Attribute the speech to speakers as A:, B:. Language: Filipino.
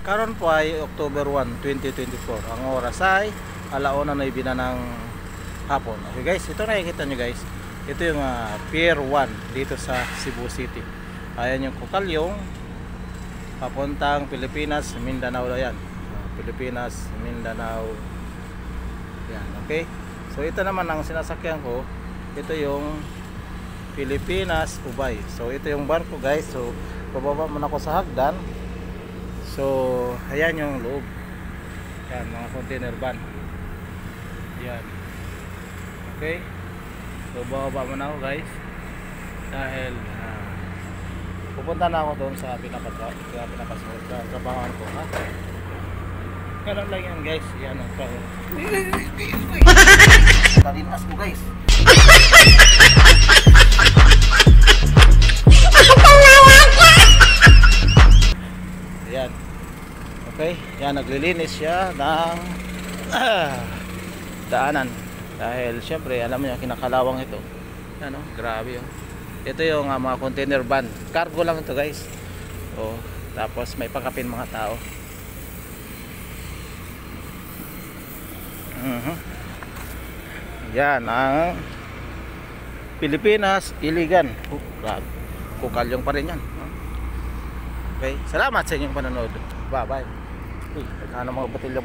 A: Karon po ay October 1, 2024. Ang oras ay 1:09 ng hapon. Okay guys, ito nakikita nyo guys. Ito yung Pier 1 dito sa Cebu City. Ayan yung Kukalyong papuntang Pilipinas, Mindanao. Ayan, Pilipinas, Mindanao. Yan, okay. So ito naman ang sinasakyan ko. Ito yung Pilipinas, Ubay. So ito yung barko guys. So bababa muna ako sa hagdan. So ayan yung loob. Yan, mga container van. Yan. Okay. So bababa muna ako guys. Dahil pupunta na ako doon sa trabahoan ko. Ha? Ganun lang yan guys. Yan ang talinas ko guys. Yan. Okay. Yan, naglilinis siya ng daanan. Dahil syempre alam niyo kinakalawang ito. Ano, grabe yun. Ito yung mga container van. Cargo lang ito guys. So, tapos may pangkapin mga tao. Yan ang Pilipinas Iligan. Kukalyong pa rin yan. Okay, salamat sa inyong panonood. Bye bye. Uy, nagkano mga batilya.